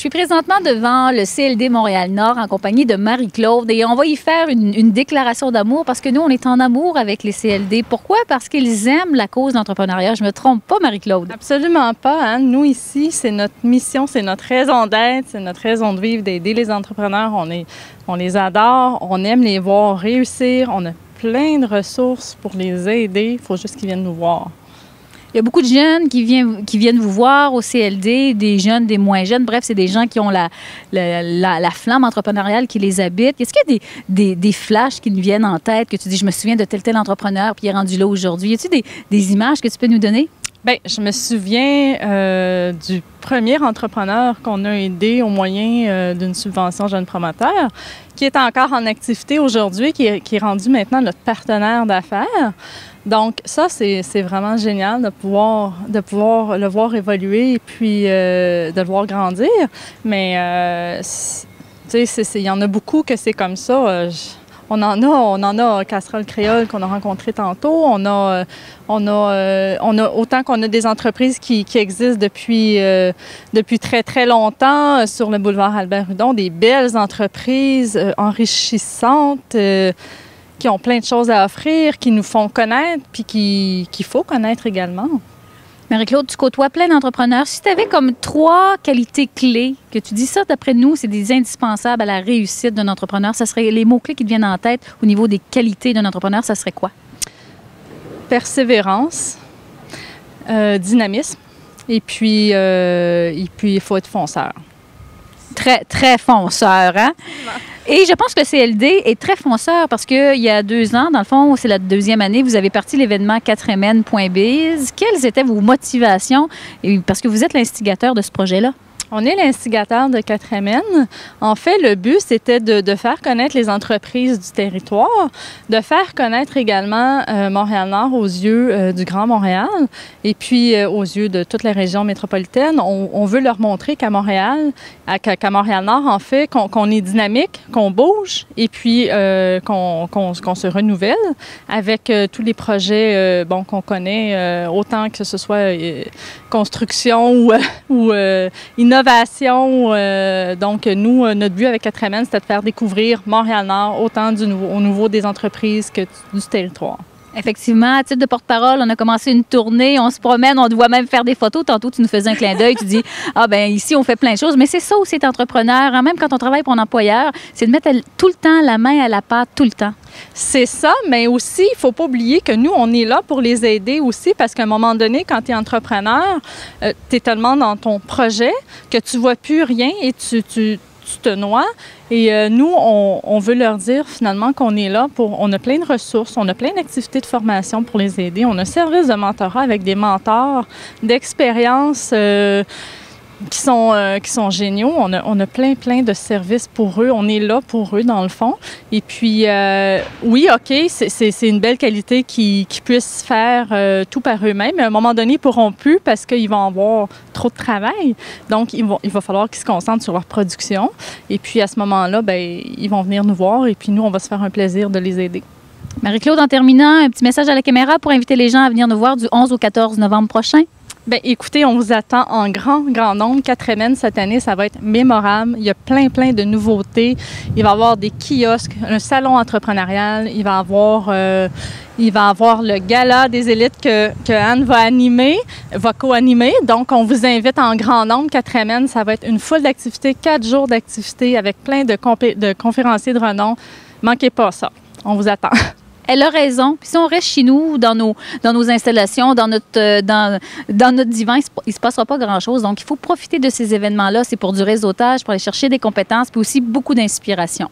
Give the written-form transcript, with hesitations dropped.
Je suis présentement devant le CLD Montréal-Nord en compagnie de Marie-Claude et on va y faire une déclaration d'amour parce que nous, on est en amour avec les CLD. Pourquoi? Parce qu'ils aiment la cause de l'entrepreneuriat. Je me trompe pas, Marie-Claude? Absolument pas. Hein? Nous, ici, c'est notre mission, c'est notre raison d'être, c'est notre raison de vivre, d'aider les entrepreneurs. On les adore, on aime les voir réussir, on a plein de ressources pour les aider. Il faut juste qu'ils viennent nous voir. Il y a beaucoup de jeunes qui viennent vous voir au CLD, des jeunes, des moins jeunes. Bref, c'est des gens qui ont la flamme entrepreneuriale qui les habite. Est-ce qu'il y a des flashs qui nous viennent en tête, que tu dis, je me souviens de tel entrepreneur, puis il est rendu là aujourd'hui? Y a-t-il des images que tu peux nous donner? Bien, je me souviens du premier entrepreneur qu'on a aidé au moyen d'une subvention jeune promoteur, qui est encore en activité aujourd'hui, qui est rendu maintenant notre partenaire d'affaires. Donc, ça, c'est vraiment génial de pouvoir le voir évoluer et puis de le voir grandir. Mais, tu sais, il y en a beaucoup que c'est comme ça. On en a Casserole Créole qu'on a rencontré tantôt. On a autant qu'on a des entreprises qui existent depuis très, très longtemps sur le boulevard Albert-Hudon, des belles entreprises enrichissantes, qui ont plein de choses à offrir, qui nous font connaître, puis qu'il faut connaître également. Marie-Claude, tu côtoies plein d'entrepreneurs. Si tu avais comme 3 qualités clés, que tu dis ça, d'après nous, c'est des indispensables à la réussite d'un entrepreneur, ça serait les mots-clés qui te viennent en tête au niveau des qualités d'un entrepreneur, ça serait quoi? Persévérance, dynamisme, et puis il faut être fonceur. Très, très fonceur, hein? Et je pense que le CLD est très fonceur parce qu'il y a 2 ans, dans le fond, c'est la 2e année, vous avez parti l'événement 4MN.biz. Quelles étaient vos motivations? Et parce que vous êtes l'instigateur de ce projet-là. On est l'instigateur de 4MN. En fait, le but, c'était de faire connaître les entreprises du territoire, de faire connaître également Montréal-Nord aux yeux du Grand Montréal et puis aux yeux de toute la région métropolitaine. On veut leur montrer qu'à Montréal, qu'à Montréal-Nord, en fait, qu'on est dynamique, qu'on bouge et puis qu'on se renouvelle avec tous les projets qu'on connaît, autant que ce soit construction ou innovation. Donc, nous, notre but avec 4MN, c'était de faire découvrir Montréal-Nord autant au niveau des entreprises que du territoire. Effectivement, à titre de porte-parole, on a commencé une tournée, on se promène, on doit même faire des photos. Tantôt, tu nous faisais un clin d'œil, tu dis « Ah ben ici, on fait plein de choses ». Mais c'est ça aussi être entrepreneur, hein, même quand on travaille pour un employeur, c'est de mettre tout le temps la main à la pâte, tout le temps. C'est ça, mais aussi, il ne faut pas oublier que nous, on est là pour les aider aussi parce qu'à un moment donné, quand tu es entrepreneur, tu es tellement dans ton projet que tu ne vois plus rien et tu te noies. Et nous, on veut leur dire finalement qu'on est là on a plein de ressources, on a plein d'activités de formation pour les aider. On a un service de mentorat avec des mentors d'expérience qui sont géniaux. On a plein de services pour eux. On est là pour eux, dans le fond. Et puis, oui, OK, c'est une belle qualité qu'ils puissent faire tout par eux-mêmes. Mais à un moment donné, ils ne pourront plus parce qu'ils vont avoir trop de travail. Donc, il va falloir qu'ils se concentrent sur leur production. Et puis, à ce moment-là, bien, ils vont venir nous voir et puis nous, on va se faire un plaisir de les aider. Marie-Claude, en terminant, un petit message à la caméra pour inviter les gens à venir nous voir du 11 au 14 novembre prochain. Bien, écoutez, on vous attend en grand nombre. 4MN cette année, ça va être mémorable. Il y a plein de nouveautés. Il va y avoir des kiosques, un salon entrepreneurial. Il va y avoir le gala des élites que Anne va co-animer. Donc, on vous invite en grand nombre. 4MN, ça va être une foule d'activités, 4 jours d'activités avec plein de conférenciers de renom. Manquez pas ça. On vous attend. Elle a raison. Puis si on reste chez nous, dans nos installations, dans notre divan, il ne se passera pas grand-chose. Donc, il faut profiter de ces événements-là. C'est pour du réseautage, pour aller chercher des compétences, puis aussi beaucoup d'inspiration.